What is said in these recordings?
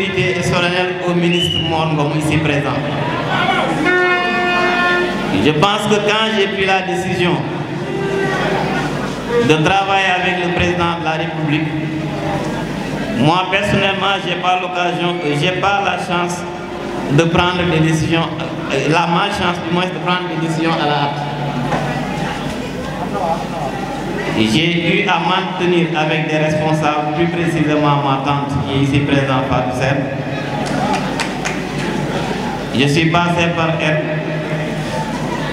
invité et solennel au ministre Mor Ngom ici présent. Je pense que quand j'ai pris la décision de travailler avec le président de la République, moi personnellement, j'ai pas la chance de prendre des décisions, la malchance du moins de prendre des décisions à la hâte. J'ai eu à maintenir avec des responsables, plus précisément ma tante qui est ici présente, Fatou Sène. Je suis passé par elle.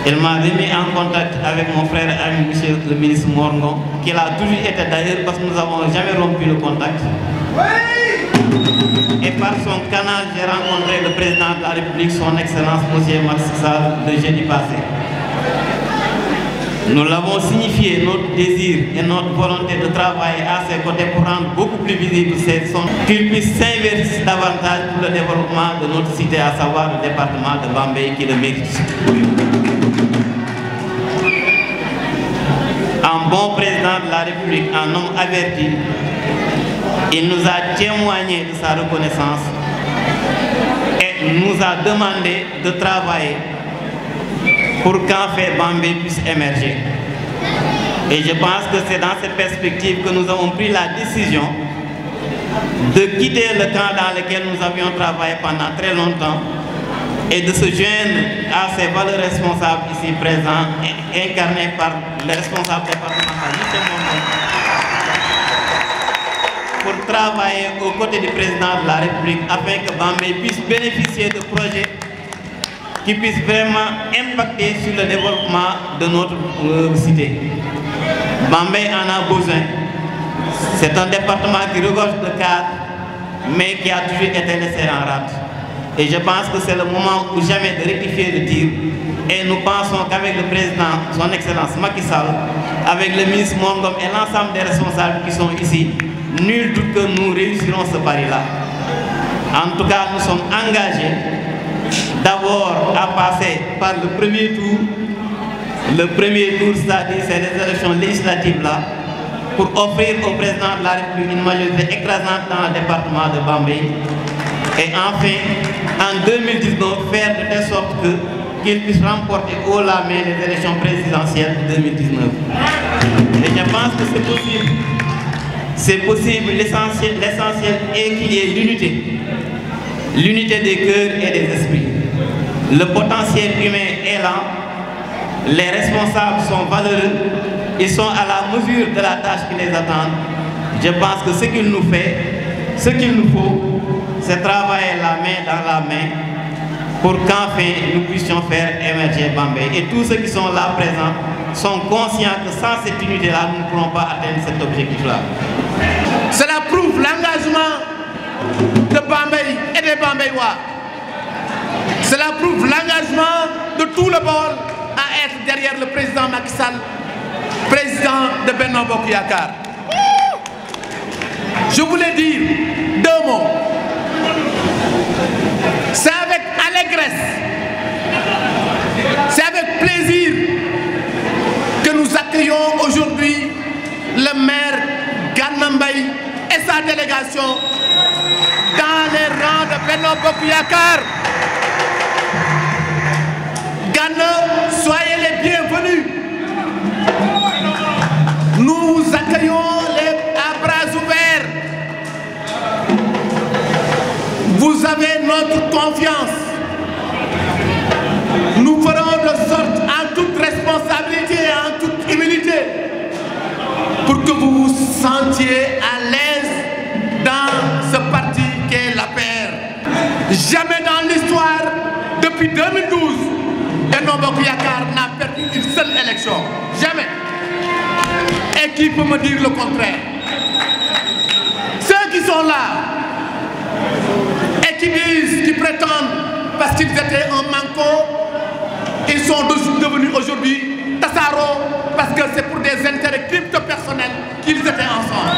Elle m'a remis en contact avec mon frère et ami, monsieur le ministre Mor Ngom, qui a toujours été d'ailleurs parce que nous n'avons jamais rompu le contact. Et par son canal, j'ai rencontré le président de la République, son Excellence, monsieur Macky Sall, le jeudi passé. Nous l'avons signifié notre désir et notre volonté de travailler à ses côtés pour rendre beaucoup plus visible ces sons, qu'il puisse s'investir davantage pour le développement de notre cité, à savoir le département de Bambey qui le mérite. Un bon président de la République, un homme averti, il nous a témoigné de sa reconnaissance et nous a demandé de travailler pour qu'en fait Bambey puisse émerger. Et je pense que c'est dans cette perspective que nous avons pris la décision de quitter le camp dans lequel nous avions travaillé pendant très longtemps et de se joindre à ces valeurs responsables ici présents, incarnés par le responsable départemental, M. Mondon, pour travailler aux côtés du président de la République afin que Bambey puisse bénéficier de projets qui puissent vraiment impacter sur le développement de notre cité. Bambey en a besoin. C'est un département qui regorge de cadres, mais qui a toujours été laissé en rade. Et je pense que c'est le moment ou jamais de rectifier le tir. Et nous pensons qu'avec le président, son Excellence Macky Sall, avec le ministre Mor Ngom et l'ensemble des responsables qui sont ici, nul doute que nous réussirons ce pari-là. En tout cas, nous sommes engagés d'abord à passer par le premier tour. Le premier tour, c'est-à-dire ces élections législatives-là, pour offrir au président de la République une majorité écrasante dans le département de Bambey. Et enfin, en 2019, faire de telle sorte qu'il puisse remporter haut la main les élections présidentielles de 2019. Et je pense que c'est possible. C'est possible. L'essentiel est qu'il y ait l'unité. L'unité des cœurs et des esprits. Le potentiel humain est là. Les responsables sont valeureux. Ils sont à la mesure de la tâche qui les attend. Je pense que ce qu'il nous faut, c'est travailler la main dans la main pour qu'enfin nous puissions faire émerger Bambey. Et tous ceux qui sont là présents sont conscients que sans cette unité-là, nous ne pourrons pas atteindre cet objectif-là. Cela prouve l'engagement de Bambey et des Bambeywa. Cela prouve l'engagement de tout le bord à être derrière le président Macky Sall, président de Benno Bokk Yakaar. Je voulais dire deux mots. C'est avec allégresse, c'est avec plaisir que nous accueillons aujourd'hui le maire Gana Mbaye et sa délégation dans les rangs de Benno Bokk Yakaar. Gana, soyez les bienvenus. Nous vous accueillons à bras ouverts. Vous avez notre confiance. Nous ferons de sorte, en toute responsabilité et en toute humilité, pour que vous vous sentiez à l'aise dans ce parti qu'est l'APR. Jamais dans l'histoire, depuis 2012, Benno Bokk Yakaar n'a perdu une seule élection. Jamais. Et qui peut me dire le contraire? Ceux qui sont là et qui disent, qui prétendent, parce qu'ils étaient un manco, ils sont devenus aujourd'hui tassaro, parce que c'est pour des intérêts crypto-personnels qu'ils étaient ensemble.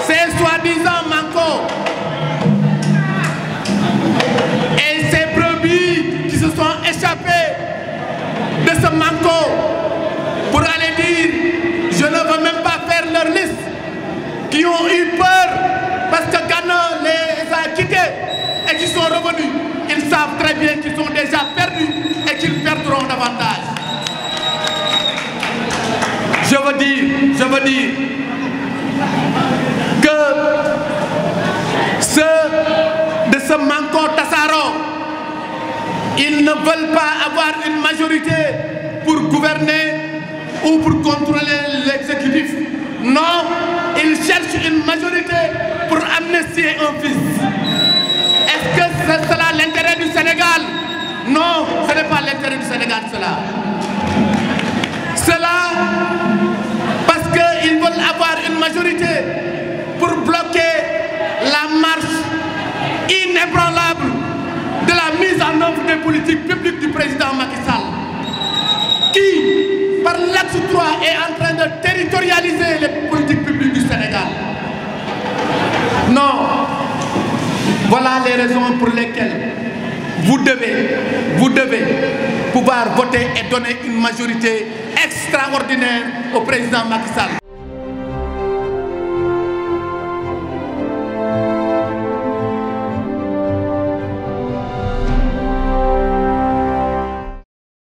Ces soi-disant manco et ces brebis qui se sont échappés de ce manco pour aller dire, je ne veux même pas faire leur liste, qui ont eu peur parce que je veux dire que ceux de ce Manko Tassaro, ils ne veulent pas avoir une majorité pour gouverner ou pour contrôler l'exécutif. Non, ils cherchent une majorité pour amnistier un fils. Est-ce que c'est cela l'intérêt du Sénégal? Non, ce n'est pas l'intérêt du Sénégal, cela. Parce qu'ils veulent avoir une majorité pour bloquer la marche inébranlable de la mise en œuvre des politiques publiques du président Macky Sall, qui, par l'axe 3, est en train de territorialiser les politiques publiques du Sénégal. Non, voilà les raisons pour lesquelles vous devez pouvoir voter et donner une majorité extraordinaire au président Macky Sall.